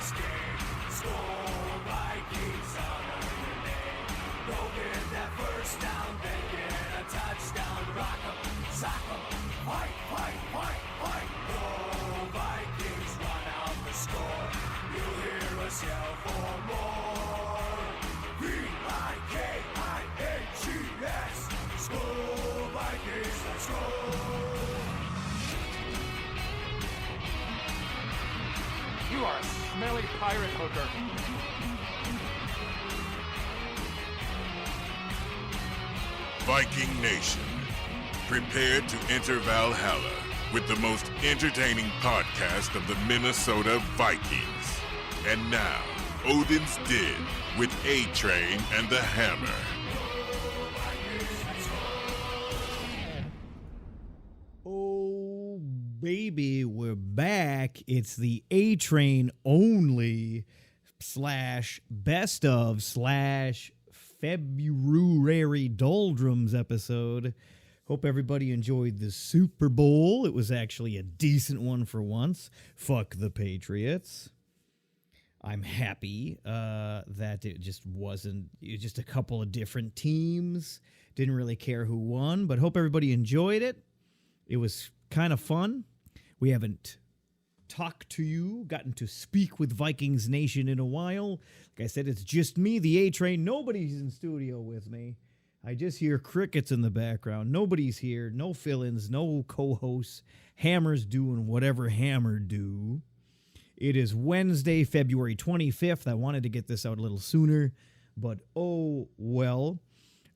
this game. SKOL Vikings, honor your name. Go get that first down, then get a touchdown. Rock 'em, sock 'em, fight, fight, fight, fight. Go Vikings, run out the score. You'll hear us yell for more. V-I-K-I-N-G-S, SKOL Vikings, let's go. You are a smelly pirate hooker. Viking Nation, prepare to enter Valhalla with the most entertaining podcast of the Minnesota Vikings. And now, Odin's Den with A-Train and the Hammer. Oh, baby, we're back. It's the A-Train only / best of / February doldrums episode. Hope everybody enjoyed the Super Bowl. It was actually a decent one for once. Fuck the Patriots. I'm happy that it just wasn't just a couple of different teams. Didn't really care who won, but hope everybody enjoyed it. It was kind of fun. We haven't talked to you, gotten to speak with Vikings Nation in a while. Like I said, it's just me, the A-Train. Nobody's in studio with me. I just hear crickets in the background. Nobody's here. No fill-ins, no co-hosts. Hammer's doing whatever Hammer do. It is Wednesday, February 25th. I wanted to get this out a little sooner, but oh well.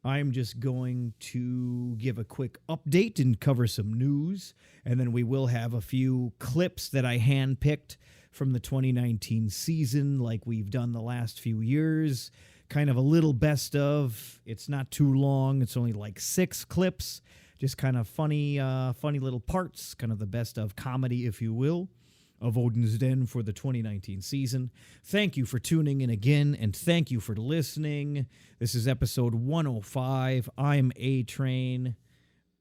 I'm just going to give a quick update and cover some news, and then we will have a few clips that I handpicked from the 2019 season like we've done the last few years. Kind of a little best of. It's not too long. It's only like 6 clips. Just kind of funny little parts, kind of the best of comedy, if you will, of Odin's Den for the 2019 season. Thank you for tuning in again, and thank you for listening. This is episode 105. I'm A-Train.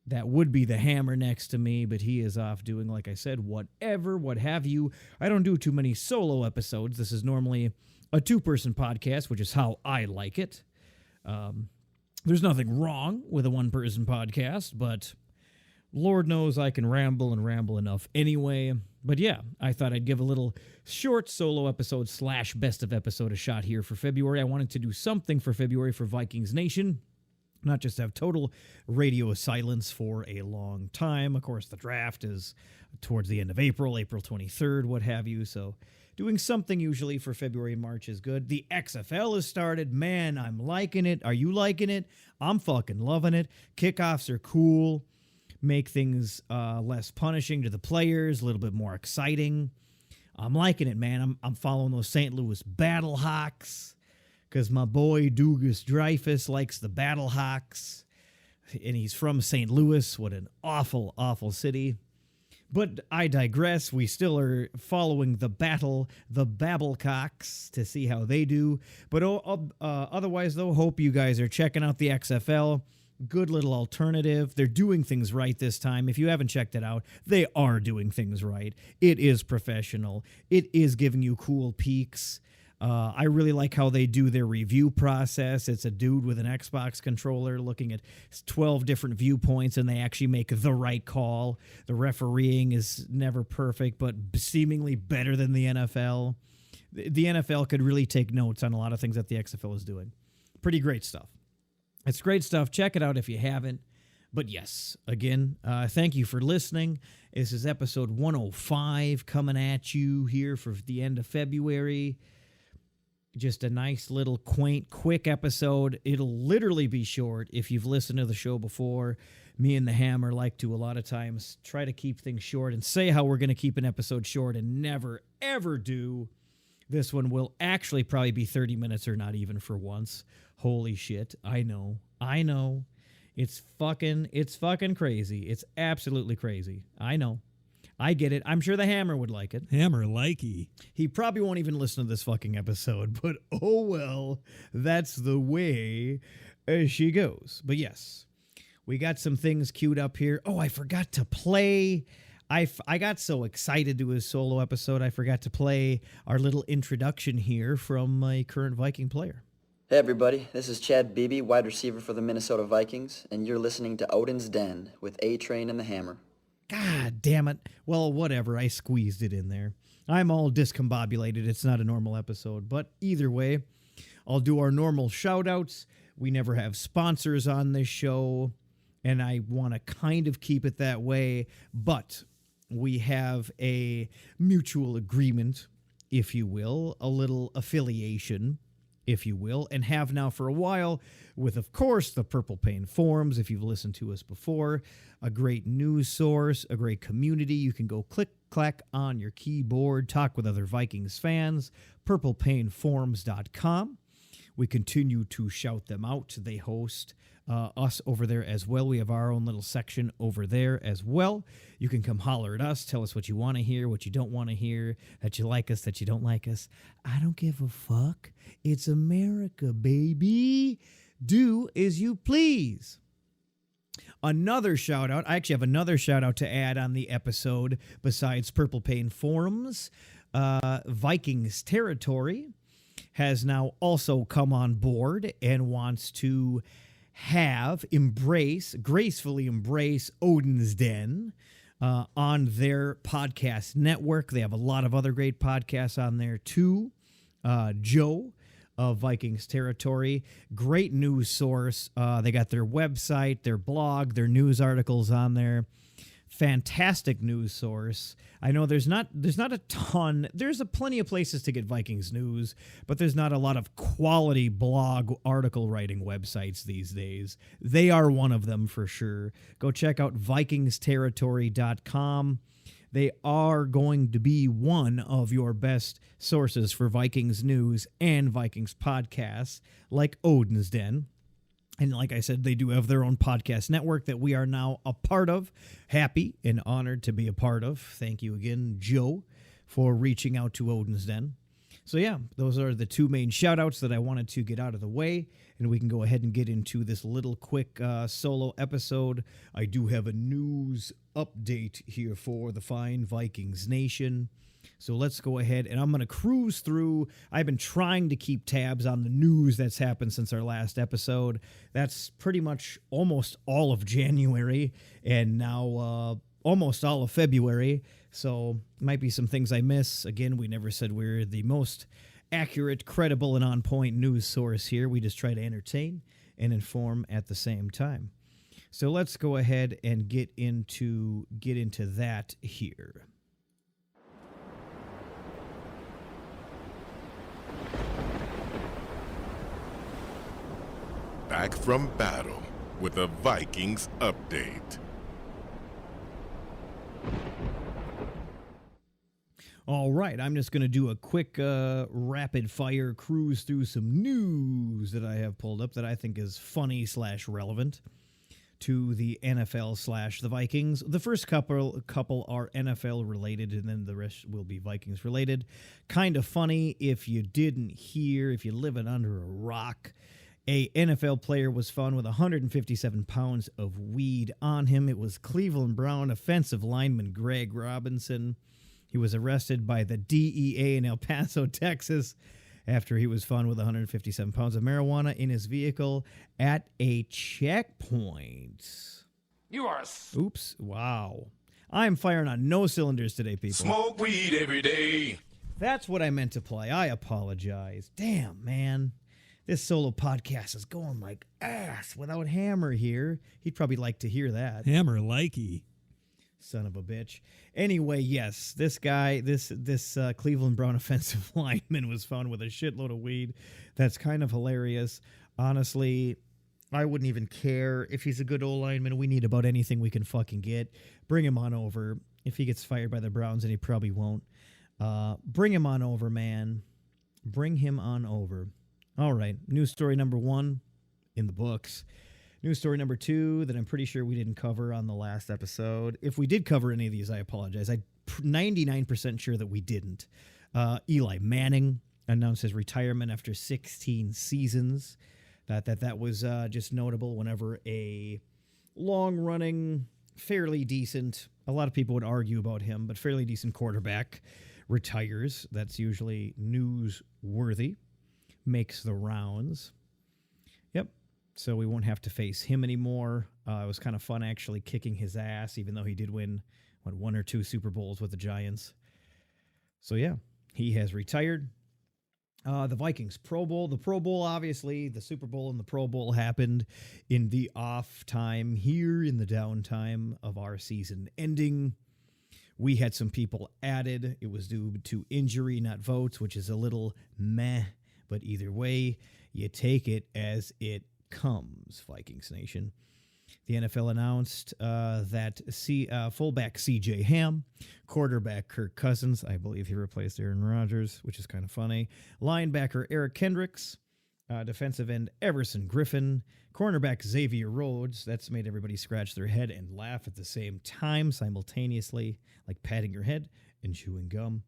That would be the Hammer next to me, but he is off doing, like I said, whatever, what have you. I don't do too many solo episodes. This is normally a 2-person podcast, which is how I like it. There's nothing wrong with a 1-person podcast, but Lord knows I can ramble and ramble enough anyway. But yeah, I thought I'd give a little short solo episode / best of episode a shot here for February. I wanted to do something for February for Vikings Nation, not just have total radio silence for a long time. Of course, the draft is towards the end of April 23rd, what have you. So doing something usually for February and March is good. The XFL has started. Man, I'm liking it. Are you liking it? I'm fucking loving it. Kickoffs are cool. Make things less punishing to the players, a little bit more exciting. I'm liking it, man. I'm following those St. Louis Battlehawks because my boy Dugas Dreyfus likes the Battlehawks, and he's from St. Louis. What an awful, awful city. But I digress. We still are following the Babblecocks to see how they do. But otherwise, though, hope you guys are checking out the XFL. Good little alternative. They're doing things right this time. If you haven't checked it out, they are doing things right. It is professional. It is giving you cool peaks. I really like how they do their review process. It's a dude with an Xbox controller looking at 12 different viewpoints, and they actually make the right call. The refereeing is never perfect, but seemingly better than the NFL. The NFL could really take notes on a lot of things that the XFL is doing. Pretty great stuff. It's great stuff. Check it out if you haven't. But yes, again, thank you for listening. This is episode 105 coming at you here for the end of February. Just a nice little quaint, quick episode. It'll literally be short. If you've listened to the show before, me and the Hammer like to a lot of times try to keep things short and say how we're going to keep an episode short and never, ever do. This one will actually probably be 30 minutes or not even for once. Holy shit. I know. It's fucking crazy. It's absolutely crazy. I know. I get it. I'm sure the Hammer would like it. Hammer likey. He probably won't even listen to this fucking episode, but oh well, that's the way she goes. But yes, we got some things queued up here. Oh, I forgot to play. I got so excited to his solo episode, I forgot to play our little introduction here from my current Viking player. Hey everybody, this is Chad Beebe, wide receiver for the Minnesota Vikings, and you're listening to Odin's Den with A-Train and the Hammer. God damn it. Well, whatever, I squeezed it in there. I'm all discombobulated. It's not a normal episode, but either way, I'll do our normal shout-outs. We never have sponsors on this show, and I want to kind of keep it that way, but we have a mutual agreement, if you will, a little affiliation, if you will, and have now for a while with, of course, the Purple Pain Forums. If you've listened to us before, a great news source, a great community. You can go click, clack on your keyboard, talk with other Vikings fans, purplepainforums.com. We continue to shout them out. They host us over there as well. We have our own little section over there as well. You can come holler at us, tell us what you want to hear, what you don't want to hear, that you like us, that you don't like us. I don't give a fuck. It's America, baby. Do as you please. Another shout out. I actually have another shout out to add on the episode besides Purple Pain Forums. Vikings Territory has now also come on board and wants to gracefully embrace Odin's Den on their podcast network. They have a lot of other great podcasts on there too. Joe of Vikings Territory, great news source. They got their website, their blog, their news articles on there. Fantastic news source. I know there's not a ton. There's plenty of places to get Vikings news, but there's not a lot of quality blog article writing websites these days. They are one of them for sure. Go check out vikingsterritory.com. They are going to be one of your best sources for Vikings news and Vikings podcasts like Odin's Den. And like I said, they do have their own podcast network that we are now a part of. Happy and honored to be a part of. Thank you again, Joe, for reaching out to Odin's Den. So yeah, those are the two main shout-outs that I wanted to get out of the way. And we can go ahead and get into this little quick solo episode. I do have a news update here for the fine Vikings Nation. So let's go ahead, and I'm going to cruise through. I've been trying to keep tabs on the news that's happened since our last episode. That's pretty much almost all of January, and now almost all of February. So might be some things I miss. Again, we never said we're the most accurate, credible, and on-point news source here. We just try to entertain and inform at the same time. So let's go ahead and get into that here. Back from battle with a Vikings update. All right, I'm just going to do a quick rapid-fire cruise through some news that I have pulled up that I think is funny/relevant to the NFL/the Vikings. The first couple are NFL-related, and then the rest will be Vikings-related. Kind of funny if you didn't hear, if you're living under a rock. A NFL player was found with 157 pounds of weed on him. It was Cleveland Brown offensive lineman Greg Robinson. He was arrested by the DEA in El Paso, Texas, after he was found with 157 pounds of marijuana in his vehicle at a checkpoint. You are Oops. Wow. I'm firing on no cylinders today, people. Smoke weed every day. That's what I meant to play. I apologize. Damn, man. This solo podcast is going like ass without Hammer here. He'd probably like to hear that. Hammer likey. Son of a bitch. Anyway, yes, this guy, this Cleveland Brown offensive lineman was found with a shitload of weed. That's kind of hilarious. Honestly, I wouldn't even care if he's a good old lineman. We need about anything we can fucking get. Bring him on over. If he gets fired by the Browns, and he probably won't, bring him on over, man. Bring him on over. All right, news story number 1 in the books. News story number 2 that I'm pretty sure we didn't cover on the last episode. If we did cover any of these, I apologize. I'm 99% sure that we didn't. Eli Manning announced his retirement after 16 seasons. That was just notable whenever a long-running, fairly decent a lot of people would argue about him, but fairly decent quarterback retires. That's usually newsworthy. Makes the rounds. Yep. So we won't have to face him anymore. It was kind of fun actually kicking his ass, even though he did win, one or two Super Bowls with the Giants. So yeah, he has retired. The Vikings Pro Bowl. The Pro Bowl, obviously, the Super Bowl and the Pro Bowl happened in the off time here in the downtime of our season ending. We had some people added. It was due to injury, not votes, which is a little meh. But either way, you take it as it comes, Vikings Nation. The NFL announced that fullback C.J. Ham, quarterback Kirk Cousins, I believe he replaced Aaron Rodgers, which is kind of funny, linebacker Eric Kendricks, defensive end Everson Griffin, cornerback Xavier Rhodes. That's made everybody scratch their head and laugh at the same time, simultaneously, like patting your head and chewing gum.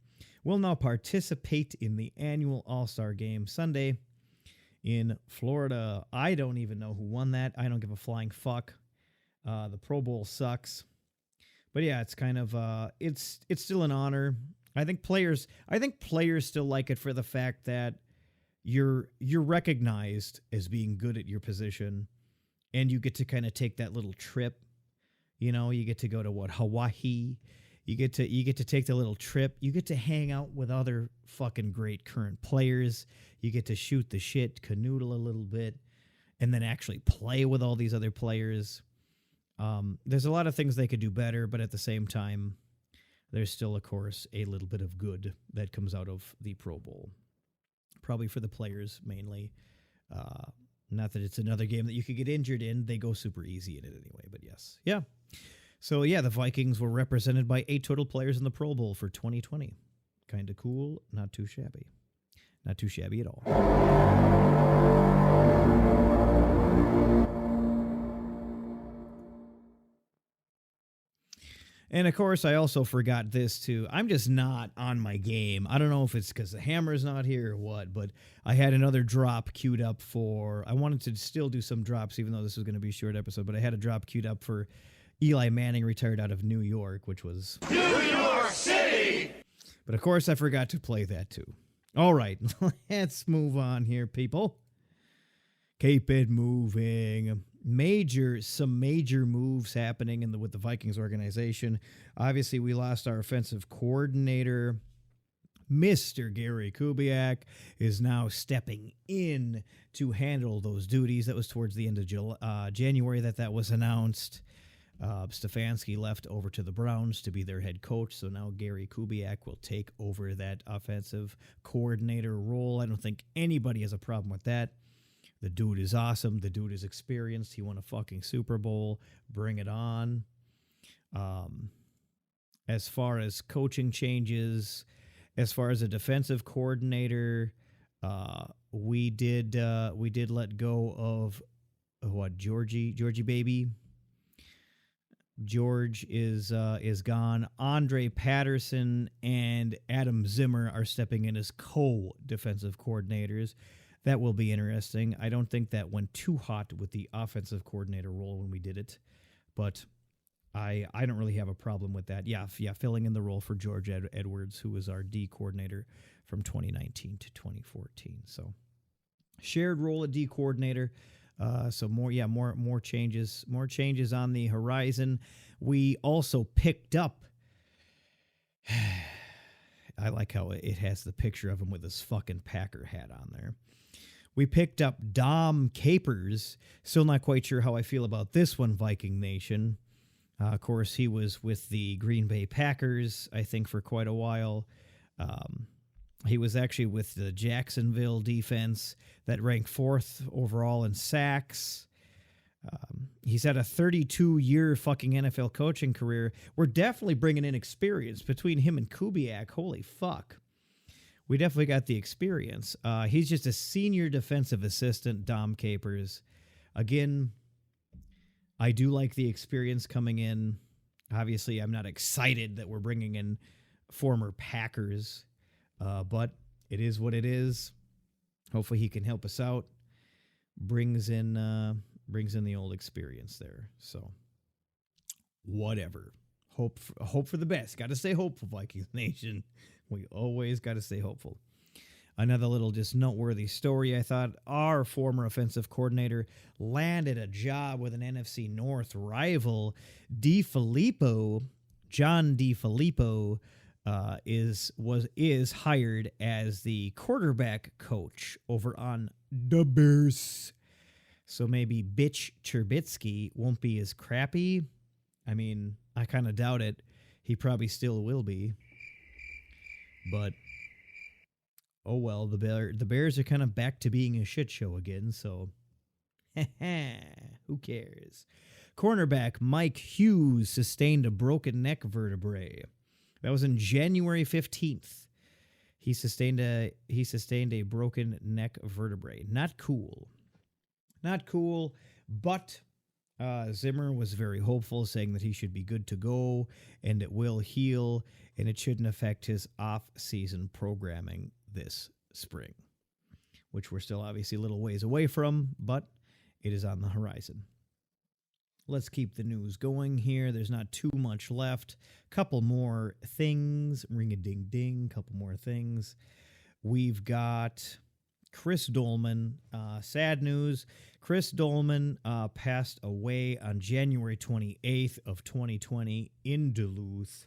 Will now participate in the annual All-Star Game Sunday in Florida. I don't even know who won that. I don't give a flying fuck. The Pro Bowl sucks. But yeah, it's kind of it's still an honor. I think players still like it for the fact that you're recognized as being good at your position, and you get to kind of take that little trip. You know, you get to go to Hawaii. You get to take the little trip. You get to hang out with other fucking great current players. You get to shoot the shit, canoodle a little bit, and then actually play with all these other players. There's a lot of things they could do better, but at the same time, there's still, of course, a little bit of good that comes out of the Pro Bowl. Probably for the players, mainly. Not that it's another game that you could get injured in. They go super easy in it anyway, but yes. Yeah. So, yeah, the Vikings were represented by 8 total players in the Pro Bowl for 2020. Kind of cool. Not too shabby. Not too shabby at all. And, of course, I also forgot this, too. I'm just not on my game. I don't know if it's because the hammer's not here or what, but I had another drop queued up for... I wanted to still do some drops, even though this was going to be a short episode, but I had a drop queued up for Eli Manning retired out of New York, which was... New York City! But, of course, I forgot to play that, too. All right, let's move on here, people. Keep it moving. Some major moves happening with the Vikings organization. Obviously, we lost our offensive coordinator. Mr. Gary Kubiak is now stepping in to handle those duties. That was towards the end of January that was announced. Stefanski left over to the Browns to be their head coach, so now Gary Kubiak will take over that offensive coordinator role. I don't think anybody has a problem with that. The dude is awesome. The dude is experienced. He won a fucking Super Bowl. Bring it on. As far as coaching changes, as far as a defensive coordinator, we did let go of Georgie baby. George is gone. Andre Patterson and Adam Zimmer are stepping in as co-defensive coordinators. That will be interesting. I don't think that went too hot with the offensive coordinator role when we did it, but I don't really have a problem with that. Yeah, filling in the role for George Edwards, who was our D coordinator from 2019 to 2014. So shared role at D coordinator. So more changes on the horizon. We also picked up. I like how it has the picture of him with his fucking Packer hat on there. We picked up Dom Capers. Still not quite sure how I feel about this one, Viking Nation. Of course, he was with the Green Bay Packers, I think, for quite a while. He was actually with the Jacksonville defense that ranked 4th overall in sacks. He's had a 32-year fucking NFL coaching career. We're definitely bringing in experience between him and Kubiak. Holy fuck. We definitely got the experience. He's just a senior defensive assistant, Dom Capers. Again, I do like the experience coming in. Obviously, I'm not excited that we're bringing in former Packers, but it is what it is. Hopefully he can help us out. Brings in the old experience there. So, whatever. hope for the best. Got to stay hopeful, Vikings Nation. We always got to stay hopeful. Another little just noteworthy story, I thought. Our former offensive coordinator landed a job with an NFC North rival. John DeFilippo, is hired as the quarterback coach over on the Bears. So maybe Bitch Trubisky won't be as crappy. I mean, I kind of doubt it. He probably still will be. But oh well, the Bears are kind of back to being a shit show again, so who cares? Cornerback Mike Hughes sustained a broken neck vertebrae. That was on January 15th. He sustained a broken neck vertebrae. Not cool. Not cool, but Zimmer was very hopeful, saying that he should be good to go and it will heal and it shouldn't affect his off-season programming this spring, which we're still obviously a little ways away from, but it is on the horizon. Let's keep the news going here. There's not too much left. Couple more things. Ring-a-ding-ding. Couple more things. We've got Chris Dolman. Sad news. Chris Dolman passed away on January 28th of 2020 in Duluth.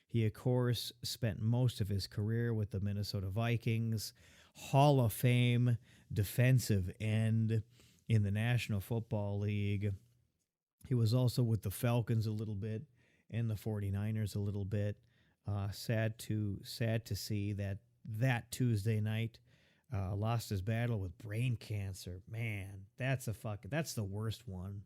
He, of course, spent most of his career with the Minnesota Vikings, Hall of Fame defensive end in the National Football League. He was also with the Falcons a little bit and the 49ers a little bit. Sad to see that Tuesday night lost his battle with brain cancer. Man, that's the worst one.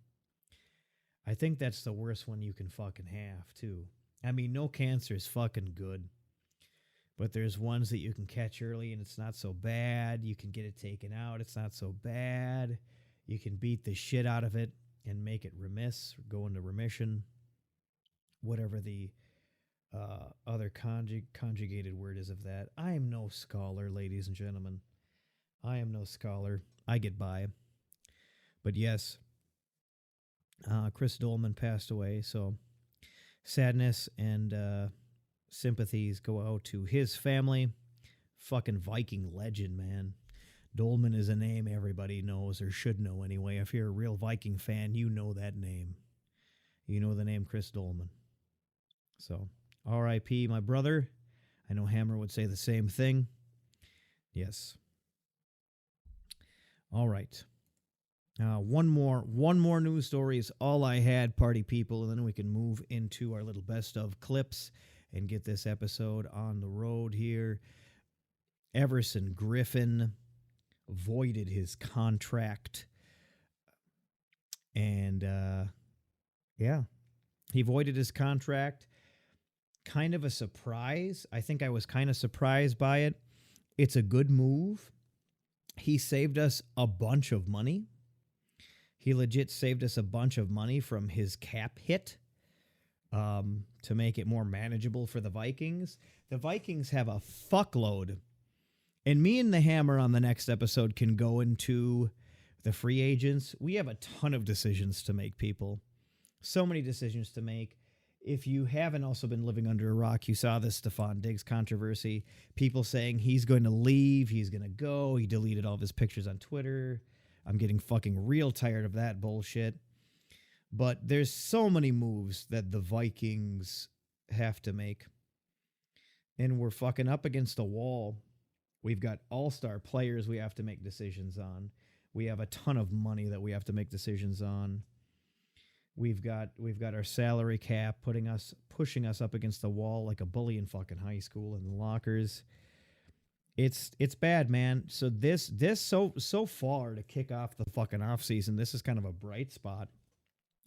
I think that's the worst one you can fucking have, too. I mean, no cancer is fucking good. But there's ones that you can catch early and it's not so bad. You can get it taken out. It's not so bad. You can beat the shit out of it and make it go into remission. Whatever the other conjugated word is of that. I am no scholar, ladies and gentlemen. I am no scholar. I get by. But yes, Chris Dolman passed away, so sadness and sympathies go out to his family. Fucking Viking legend, man. Dolman is a name everybody knows or should know anyway. If you're a real Viking fan, you know that name. You know the name Chris Dolman. So, R.I.P. my brother. I know Hammer would say the same thing. Yes. All right. One more news story is all I had, party people, and then we can move into our little best of clips and get this episode on the road here. Everson Griffin voided his contract, and he voided his contract. Kind of a surprise. I think I was kind of surprised by it. It's a good move. He saved us a bunch of money. He legit saved us a bunch of money from his cap hit to make it more manageable for the Vikings. The Vikings have a fuckload. And me and the Hammer on the next episode can go into the free agents. We have a ton of decisions to make, people. So many decisions to make. If you haven't also been living under a rock, you saw this Stephon Diggs controversy. People saying he's going to leave, he's going to go. He deleted all of his pictures on Twitter. I'm getting fucking real tired of that bullshit. But there's so many moves that the Vikings have to make. And we're fucking up against a wall. We've got all-star players we have to make decisions on. We have a ton of money that we have to make decisions on. We've got our salary cap pushing us up against the wall like a bully in fucking high school in the lockers. It's bad, man. So this so far to kick off the fucking offseason, this is kind of a bright spot.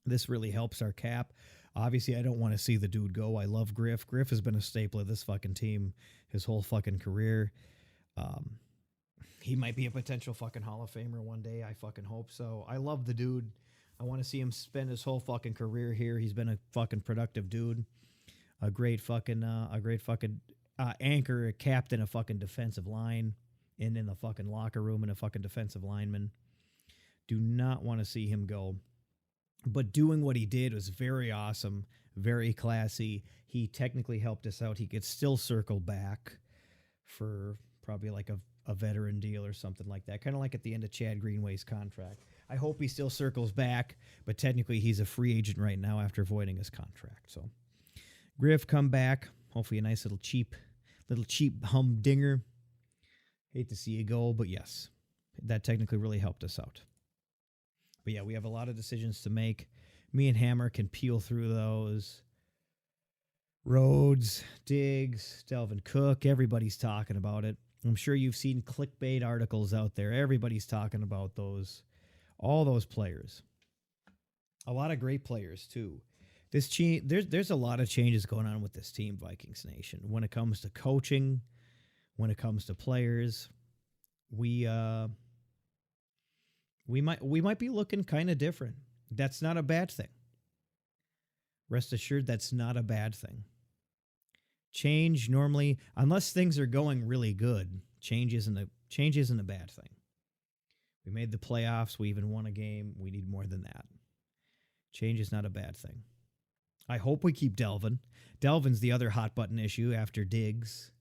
This really helps our cap. Obviously, I don't want to see the dude go. I love Griff. Griff has been a staple of this fucking team his whole fucking career. He might be a potential fucking Hall of Famer one day. I fucking hope so. I love the dude. I want to see him spend his whole fucking career here. He's been a fucking productive dude. A great fucking anchor, a captain, a fucking defensive line, and in the fucking locker room and a fucking defensive lineman. Do not want to see him go. But doing what he did was very awesome. very classy. He technically helped us out. He could still circle back for probably like a veteran deal or something like that, kind of like at the end of Chad Greenway's contract. I hope he still circles back, but technically he's a free agent right now after voiding his contract. So Griff, come back. Hopefully a nice little cheap humdinger. Hate to see you go, but yes, that technically really helped us out. But yeah, we have a lot of decisions to make. Me and Hammer can peel through those. Rhodes, Diggs, Delvin Cook, everybody's talking about it. I'm sure you've seen clickbait articles out there. Everybody's talking about those, all those players. A lot of great players too. There's a lot of changes going on with this team, Vikings Nation. When it comes to coaching, when it comes to players, we might be looking kind of different. That's not a bad thing. Rest assured, that's not a bad thing. Change normally, unless things are going really good, change isn't a bad thing. We made the playoffs. We even won a game. We need more than that. Change is not a bad thing. I hope we keep Delvin. Delvin's the other hot button issue after Diggs,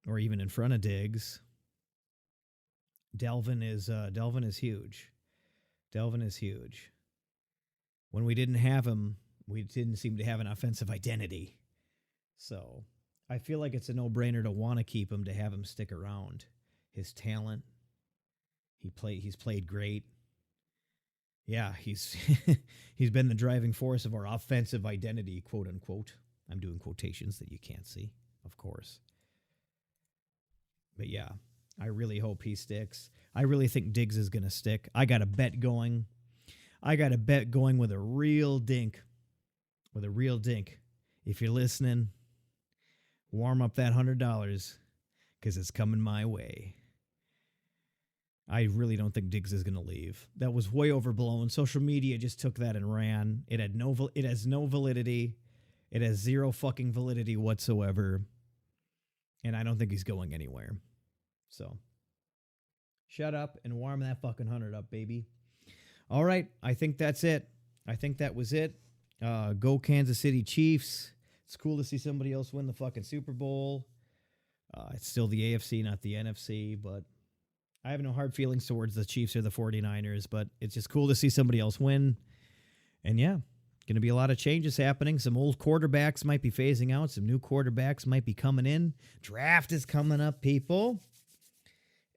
or even in front of Diggs. Delvin is huge. Delvin is huge. When we didn't have him, we didn't seem to have an offensive identity. So I feel like it's a no-brainer to want to keep him, to have him stick around. His talent, he's played great. Yeah, he's he's been the driving force of our offensive identity, quote unquote. I'm doing quotations that you can't see, of course. But yeah, I really hope he sticks. I really think Diggs is going to stick. I got a bet going with a real dink. If you're listening, warm up that $100 because it's coming my way. I really don't think Diggs is going to leave. That was way overblown. Social media just took that and ran. It has no validity. It has zero fucking validity whatsoever. And I don't think he's going anywhere. So shut up and warm that fucking 100 up, baby. All right, I think that's it. I think that was it. Go Kansas City Chiefs. It's cool to see somebody else win the fucking Super Bowl. It's still the AFC, not the NFC, but I have no hard feelings towards the Chiefs or the 49ers, but it's just cool to see somebody else win. And yeah, going to be a lot of changes happening. Some old quarterbacks might be phasing out. Some new quarterbacks might be coming in. Draft is coming up, people.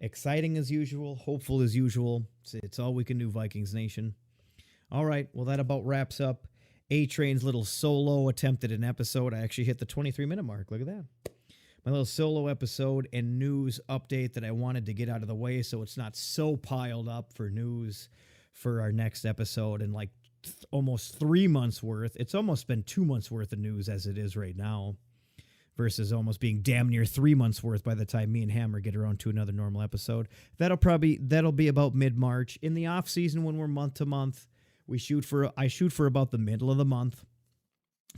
Exciting as usual, hopeful as usual. It's all we can do, Vikings Nation. All right, well, that about wraps up A-Train's little solo attempt at an episode. I actually hit the 23-minute mark. Look at that. My little solo episode and news update that I wanted to get out of the way so it's not so piled up for news for our next episode and like almost 3 months worth. It's almost been 2 months worth of news as it is right now versus almost being damn near 3 months worth by the time me and Hammer get around to another normal episode. That'll be about mid-March. In the off season when we're month to month, I shoot for about the middle of the month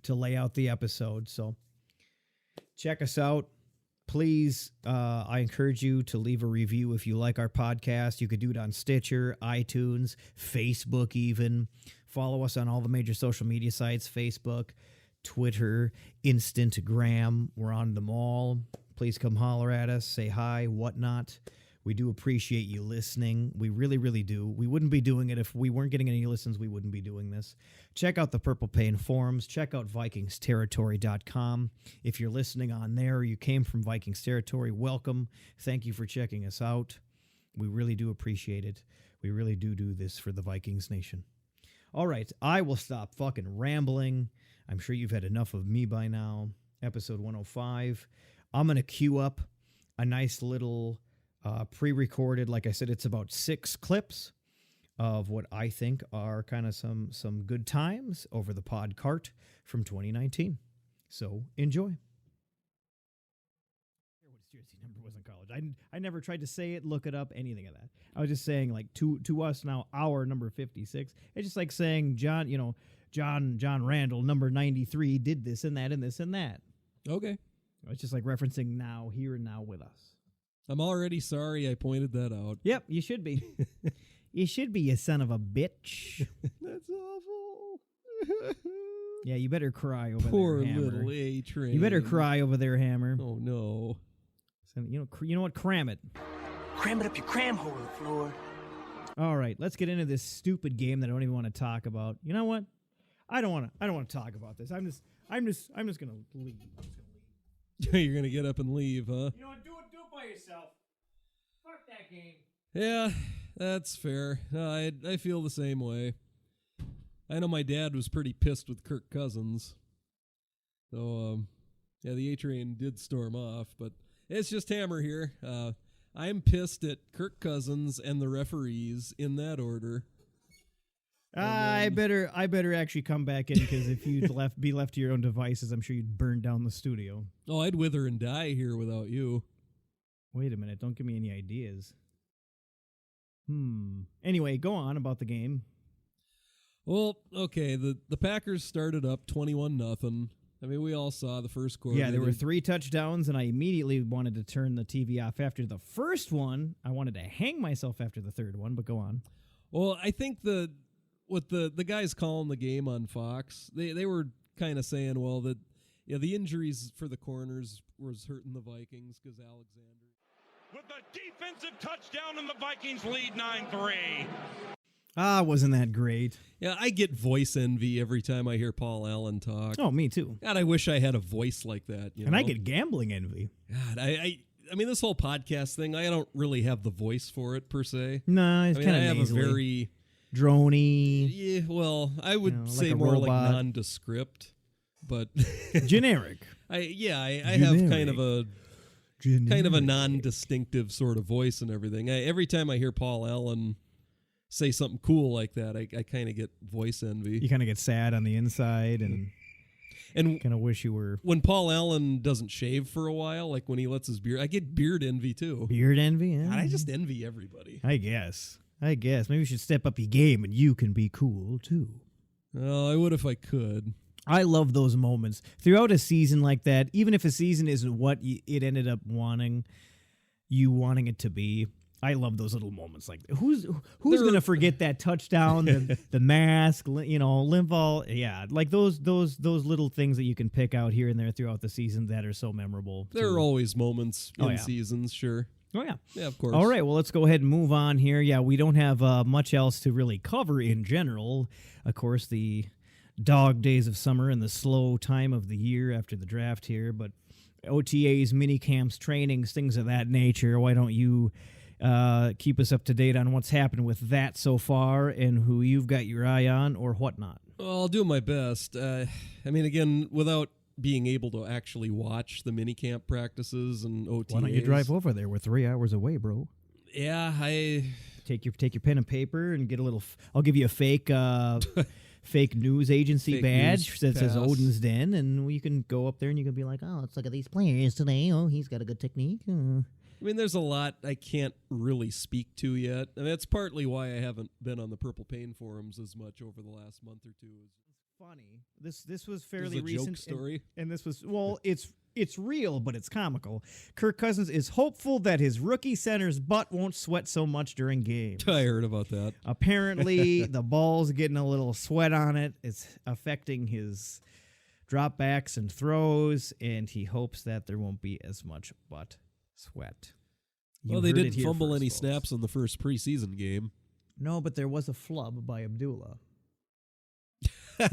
to lay out the episode. So check us out. Please, I encourage you to leave a review if you like our podcast. You could do it on Stitcher, iTunes, Facebook even. Follow us on all the major social media sites, Facebook, Twitter, Instagram. We're on them all. Please come holler at us, say hi, whatnot. We do appreciate you listening. We really, really do. We wouldn't be doing it if we weren't getting any listens. We wouldn't be doing this. Check out the Purple Pain forums. Check out VikingsTerritory.com. If you're listening on there, you came from Vikings Territory, welcome. Thank you for checking us out. We really do appreciate it. We really do this for the Vikings Nation. All right, I will stop fucking rambling. I'm sure you've had enough of me by now. Episode 105. I'm going to queue up a nice little pre-recorded, like I said, it's about 6 clips of what I think are kind of some good times over the pod cart from 2019. So enjoy. What his jersey number was in college. I never tried to say it, look it up, anything of that. I was just saying, like, to us now, our number 56. It's just like saying John Randall, number 93, did this and that and this and that. Okay. It's just like referencing now, here and now with us. I'm already sorry I pointed that out. Yep, you should be. You should be, you son of a bitch. That's awful. Yeah, you better cry over Poor there, Hammer. little A-Train. You better cry over there, Hammer. Oh, no. So, you know what? Cram it. Cram it up your cram hole, Floor. All right, let's get into this stupid game that I don't even want to talk about. You know what? I don't want to talk about this. I'm just gonna leave. You're going to get up and leave, huh? You know what? Do it by yourself. Fuck that game. Yeah, that's fair. I feel the same way. I know my dad was pretty pissed with Kirk Cousins. So, yeah, the A-Train did storm off, but it's just Hammer here. I'm pissed at Kirk Cousins and the referees in that order. I better actually come back in, because if you'd be left to your own devices, I'm sure you'd burn down the studio. Oh, I'd wither and die here without you. Wait a minute, don't give me any ideas. Anyway, go on about the game. Well, okay, the Packers started up 21-0. I mean, we all saw the first quarter. Yeah, there were 3 touchdowns, and I immediately wanted to turn the TV off after the first one. I wanted to hang myself after the third one, but go on. Well, I think what the guys calling the game on Fox, they were kind of saying, well, that the injuries for the corners was hurting the Vikings because Alexander. With the defensive touchdown and the Vikings lead 9-3. Wasn't that great? Yeah, I get voice envy every time I hear Paul Allen talk. Oh, me too. God, I wish I had a voice like that. And I get gambling envy. God, I mean, this whole podcast thing, I don't really have the voice for it per se. No, it's kind of I have nasally. a very drony. Yeah, well, I would say like a more robot. like nondescript, but Generic. I have kind of a Generic. non-distinctive sort of voice and everything. Every time I hear Paul Allen say something cool like that, I kind of get voice envy. You kind of get sad on the inside and kind of wish you were. When Paul Allen doesn't shave for a while, like when he lets his beard, I get beard envy too. Beard envy? Yeah. God, I just envy everybody. I guess. Maybe you should step up your game and you can be cool too. Well, I would if I could. I love those moments throughout a season like that. Even if a season isn't what it ended up wanting it to be, I love those little moments. Like who's going to forget that touchdown, the mask, Linval, yeah, like those little things that you can pick out here and there throughout the season that are so memorable. There are always moments in yeah. seasons, sure. Oh yeah, yeah, of course. All right, well, let's go ahead and move on here. Yeah, we don't have much else to really cover in general. Of course, the dog days of summer and the slow time of the year after the draft here, but OTAs, mini camps, trainings, things of that nature. Why don't you keep us up to date on what's happened with that so far and who you've got your eye on or whatnot? Well, I'll do my best. I mean, again, without being able to actually watch the minicamp practices and OTAs. Why don't you drive over there? We're 3 hours away, bro. Yeah, I take your pen and paper and get a little. I'll give you a fake fake news agency Fake badge news that says pass. Odin's Den, and you can go up there and you can be like, oh, let's look at these players today. Oh, he's got a good technique. I mean, there's a lot I can't really speak to yet. And that's partly why I haven't been on the Purple Pain forums as much over the last month or two. Funny. This was fairly This is a recent joke story. and this was it's real, but it's comical. Kirk Cousins is hopeful that his rookie center's butt won't sweat so much during games. I heard about that. Apparently, the ball's getting a little sweat on it. It's affecting his dropbacks and throws, and he hopes that there won't be as much butt sweat. Well, they didn't fumble any snaps in the first preseason game. No, but there was a flub by Abdullah.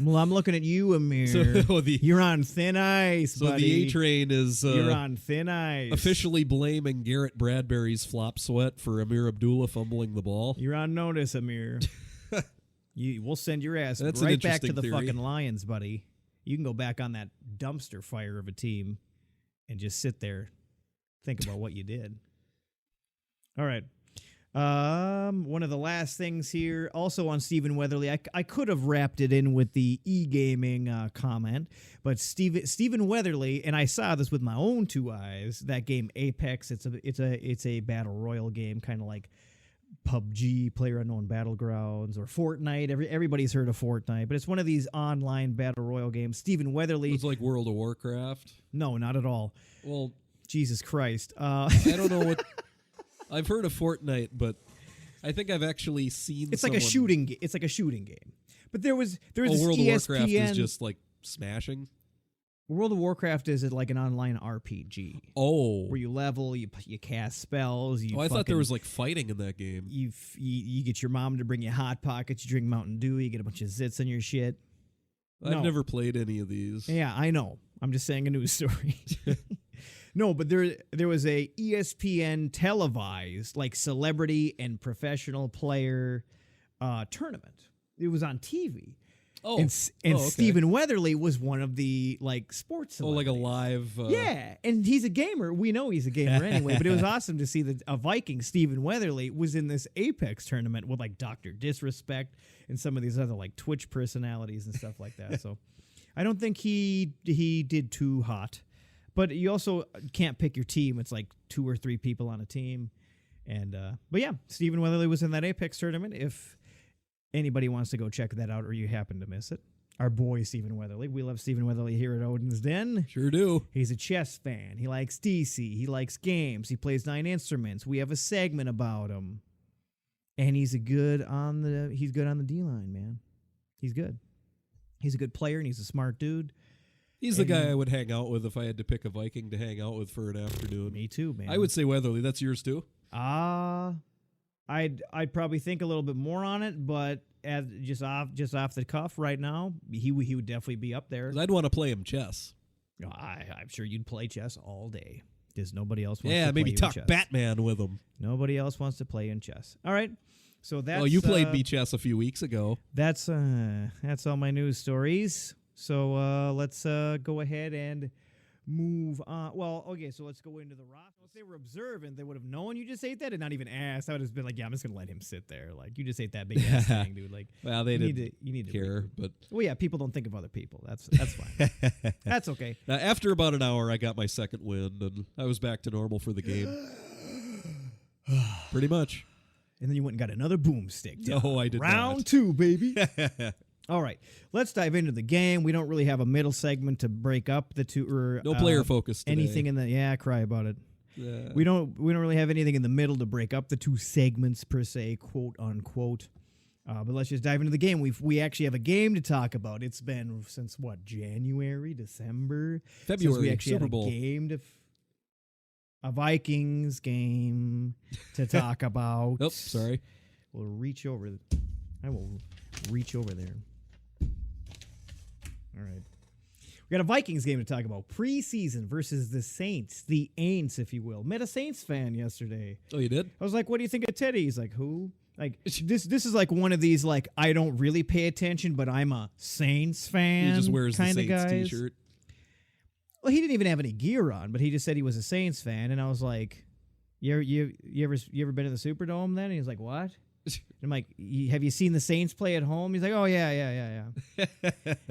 Well, I'm looking at you, Amir. You're on thin ice, buddy. The A-Train is you're on thin ice. Officially blaming Garrett Bradbury's flop sweat for Amir Abdullah fumbling the ball. You're on notice, Amir. We'll send your ass That's right an back to interesting the theory. fucking Lions, buddy. You can go back on that dumpster fire of a team and just sit there, think about what you did. All right. One of the last things here, also on Stephen Weatherly, I could have wrapped it in with the e-gaming comment, but Stephen Weatherly, and I saw this with my own 2 eyes. That game Apex, it's a battle royal game, kind of like PUBG, PlayerUnknown Battlegrounds, or Fortnite. Everybody's heard of Fortnite, but it's one of these online battle royal games. Stephen Weatherly, It's like World of Warcraft. no, not at all. Well, Jesus Christ, I don't know what. I've heard of Fortnite, but I think I've actually seen. It's like a shooting game, But there was this World of ESPN. Warcraft is just like smashing. World of Warcraft is like an online RPG. Oh. Where you level, you cast spells. I thought there was like fighting in that game. You get your mom to bring you Hot Pockets, you drink Mountain Dew, you get a bunch of zits in your shit. I've never played any of these. Yeah, I know. I'm just saying a news story. No, but there was a ESPN televised like celebrity and professional player tournament. It was on TV. Oh, and okay. Stephen Weatherly was one of the like sports like a celebrities. live. Yeah, and he's a gamer. We know he's a gamer anyway. But it was awesome to see that a Viking, Stephen Weatherly, was in this Apex tournament with like Dr. Disrespect and some of these other like Twitch personalities and stuff like that. So I don't think he did too hot. But you also can't pick your team. It's like 2 or 3 people on a team. And but yeah, Stephen Weatherly was in that Apex tournament. If anybody wants to go check that out or you happen to miss it, our boy Stephen Weatherly. We love Stephen Weatherly here at Odin's Den. Sure do. He's a chess fan. He likes DC. He likes games. He plays 9 instruments. We have a segment about him. And he's good on the D line, man. He's good. He's a good player and he's a smart dude. He's the guy I would hang out with if I had to pick a Viking to hang out with for an afternoon. Me too, man. I would say Weatherly. That's yours too? I'd probably think a little bit more on it, but just off the cuff right now, he would definitely be up there. 'Cause I'd want to play him chess. I'm sure you'd play chess all day because nobody else wants to play maybe in talk chess. Batman with him. Nobody else wants to play in chess. All right. So that's you played me chess a few weeks ago. That's all my news stories. So let's go ahead and move on. Well, okay, so let's go into the roster. If they were observant, they would have known you just ate that and not even asked. I would have been like, yeah, I'm just going to let him sit there. Like, you just ate that big ass thing, dude. Like, well, they didn't you need to care, but... Well, yeah, people don't think of other people. That's fine. That's okay. Now, after about an hour, I got my second win, and I was back to normal for the game. Pretty much. And then you went and got another boomstick. No, I did not. Round 2, baby. All right, let's dive into the game. We don't really have a middle segment to break up the two. Or, no player focus today. Anything in the cry about it. Yeah. We don't really have anything in the middle to break up the two segments per se, quote unquote. But let's just dive into the game. We actually have a game to talk about. It's been since what, January, December, February. since we actually Super had Bowl. a game a Vikings game to talk about. Oops, sorry. I will reach over there. All right. We got a Vikings game to talk about. Preseason versus the Saints. The Aints, if you will. Met a Saints fan yesterday. Oh, you did? I was like, what do you think of Teddy? He's like, who? Like, this is like one of these, like, I don't really pay attention, but I'm a Saints fan. He just wears the kind of Saints guys. t-shirt. Well, he didn't even have any gear on, but he just said he was a Saints fan. And I was like, you ever been to the Superdome then? And he was like, what? I'm like, have you seen the Saints play at home? He's like, oh, yeah.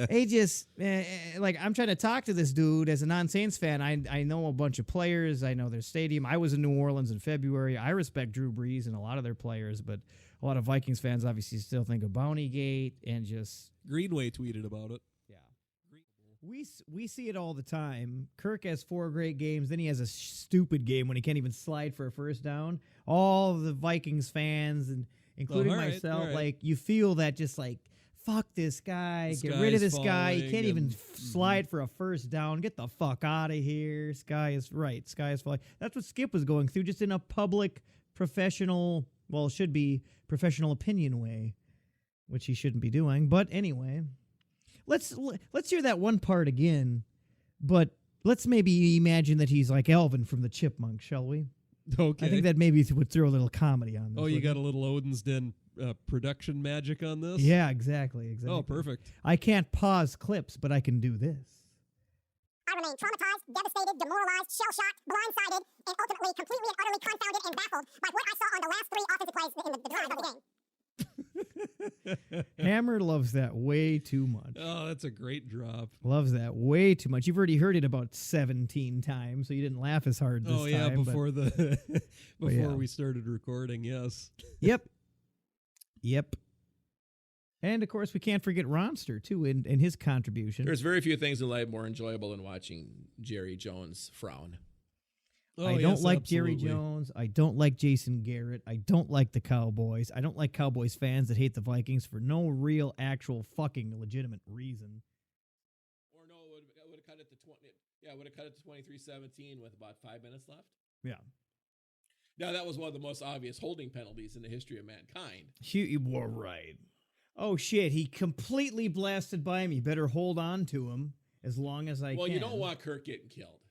He just, like, I'm trying to talk to this dude as a non-Saints fan. I know a bunch of players. I know their stadium. I was in New Orleans in February. I respect Drew Brees and a lot of their players, but a lot of Vikings fans obviously still think of Bountygate and just... Greenway tweeted about it. Yeah. We see it all the time. Kirk has 4 great games. Then he has a stupid game when he can't even slide for a first down. All the Vikings fans and... including all right, myself, all right. like, you feel that just like, fuck this guy, The get rid of sky's this guy. He can't falling even and- slide for a first down. Get the fuck out of here. Sky is falling. That's what Skip was going through, just in a public, professional, well, it should be professional opinion way, which he shouldn't be doing. But anyway, let's hear that one part again, but let's maybe imagine that he's like Elvin from the Chipmunks, shall we? Okay. I think that maybe would throw a little comedy on this. Oh, you wouldn't got it? a little Odin's Den production magic on this? Yeah, exactly. Oh, perfect. I can't pause clips, but I can do this. I remain traumatized, devastated, demoralized, shell-shocked, blindsided, and ultimately completely and utterly confounded and baffled by what I saw on the last 3 offensive plays in the drive of the game. Hammer loves that way too much. Oh, that's a great drop. Loves that way too much. You've already heard it about 17 times, so you didn't laugh as hard this time. Oh, yeah, but- before the before yeah. we started recording, yes. Yep. And, of course, we can't forget Ronster, too, in his contribution. There's very few things in life more enjoyable than watching Jerry Jones frown. Oh, I don't yes, like Jerry absolutely. Jones. I don't like Jason Garrett. I don't like the Cowboys. I don't like Cowboys fans that hate the Vikings for no real, actual, fucking legitimate reason. Or no, it would have cut it to 20. Yeah, it would have cut it to 23-17 with about 5 minutes left. Yeah. Now, that was one of the most obvious holding penalties in the history of mankind. You were right. Oh, shit. He completely blasted by me. Better hold on to him as long as I can. Well, you don't want Kirk getting killed.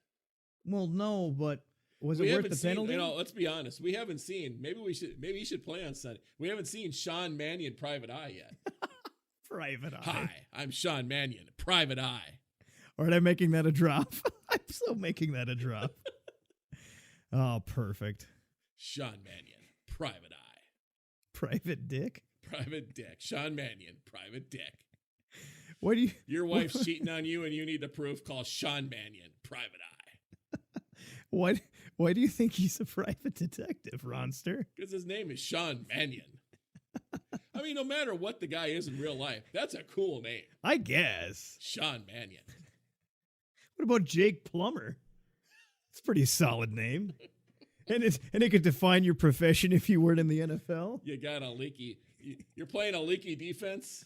Well, no, but was We it worth haven't the seen, penalty? let's be honest. We haven't seen. Maybe he should play on Sunday. We haven't seen Sean Mannion, Private Eye yet. Private Eye. Hi, I'm Sean Mannion, Private Eye. Or am I making that a drop? I'm still making that a drop. Oh, perfect. Sean Mannion, Private Eye. Private Dick? Private Dick. Sean Mannion, Private Dick. What do you... Your wife's cheating on you and you need the proof. Call Sean Mannion, Private Eye. Why do you think he's a private detective, Ronster? Because his name is Sean Mannion. I mean, no matter what the guy is in real life, that's a cool name. I guess. Sean Mannion. What about Jake Plummer? It's a pretty solid name. And it could define your profession if you weren't in the NFL. You got a leaky. You're playing a leaky defense.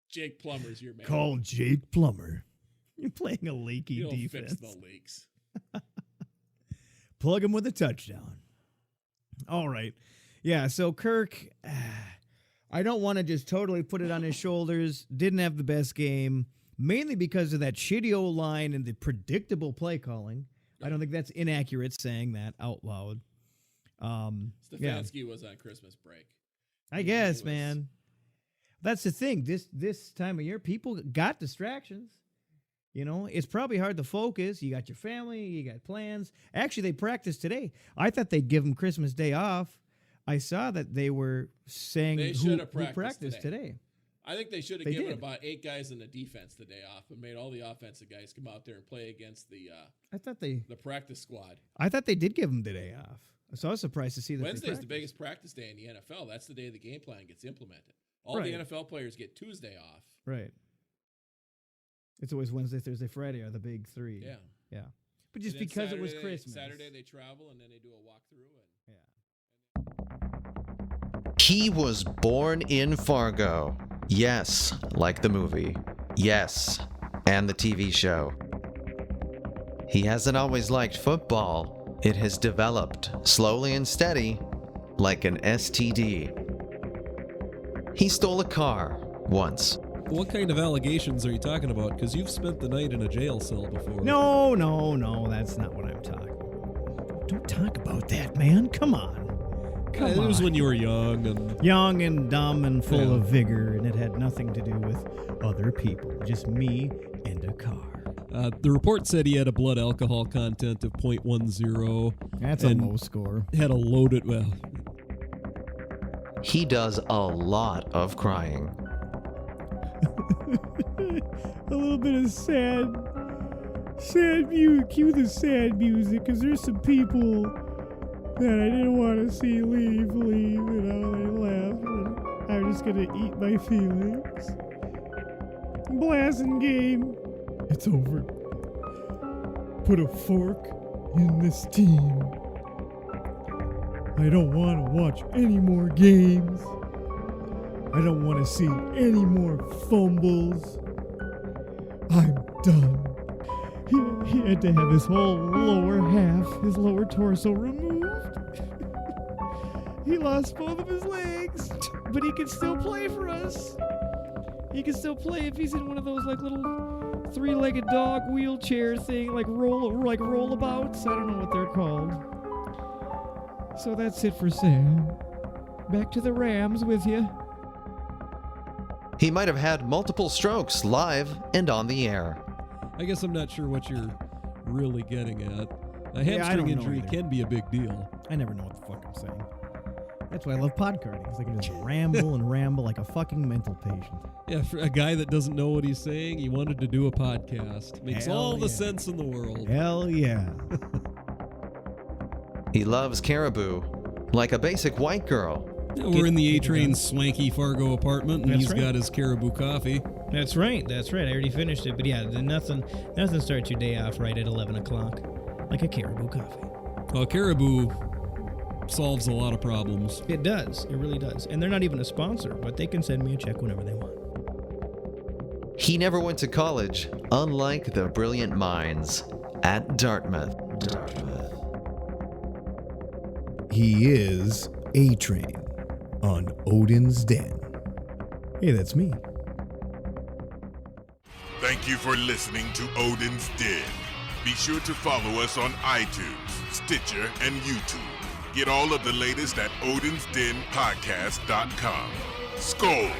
Jake Plummer's your man. Call Jake Plummer. You're playing a leaky He'll defense. fix the leaks. Plug him with a touchdown. All right. Yeah, so Kirk, I don't want to just totally put it on his shoulders. Didn't have the best game, mainly because of that shitty O-line and the predictable play calling. I don't think that's inaccurate saying that out loud. Stefanski was on Christmas break. I guess, man. That's the thing. This time of year, people got distractions. You know, it's probably hard to focus. You got your family, you got plans. Actually, they practiced today. I thought they'd give them Christmas Day off. I saw that they were saying who practiced today. I think they should have given about 8 guys in the defense the day off and made all the offensive guys come out there and play against the practice squad. I thought they did give them the day off. So I was surprised to see that. Wednesday's the biggest practice day in the NFL. That's the day the game plan gets implemented. All the NFL players get Tuesday off. Right. It's always Wednesday, Thursday, Friday are the big 3. Yeah. Yeah. But just because it was Christmas. Saturday they travel and then they do a walkthrough. He was born in Fargo. Yes, like the movie. Yes, and the TV show. He hasn't always liked football. It has developed, slowly and steady, like an STD. He stole a car once. What kind of allegations are you talking about? Because you've spent the night in a jail cell before. No, that's not what I'm talking about. Don't talk about that, man. Come on. It was when you were young and dumb and full of vigor, and it had nothing to do with other people. Just me and a car. The report said he had a blood alcohol content of 0.10. That's a low score. Had a loaded, He does a lot of crying. A little bit of sad music. Cue the sad music, because there's some people that I didn't want to see leave, they left, and I'm just gonna eat my feelings. Blasting game. It's over. Put a fork in this team. I don't want to watch any more games. I don't want to see any more fumbles. I'm done. He had to have his whole lower half, his lower torso removed. He lost both of his legs, but he can still play for us. He can still play if he's in one of those like little 3-legged dog wheelchair thing, like rollouts. I don't know what they're called. So that's it for Sam. Back to the Rams with you. He might have had multiple strokes live and on the air. I guess I'm not sure what you're really getting at. A hamstring injury can be a big deal. I never know what the fuck I'm saying. That's why I love podcasting, because I can just ramble and ramble like a fucking mental patient. Yeah, for a guy that doesn't know what he's saying, he wanted to do a podcast. Makes all the sense in the world. Hell yeah. He loves caribou, like a basic white girl. Yeah, we're in the A-Train swanky Fargo apartment, and he's got his caribou coffee. That's right. I already finished it. But yeah, nothing starts your day off right at 11 o'clock like a caribou coffee. Well, Caribou solves a lot of problems. It does. It really does. And they're not even a sponsor, but they can send me a check whenever they want. He never went to college, unlike the brilliant minds at Dartmouth. He is A-Train on Odin's Den. Hey, that's me. Thank you for listening to Odin's Den. Be sure to follow us on iTunes, Stitcher, and YouTube. Get all of the latest at odinsdenpodcast.com. SKOL!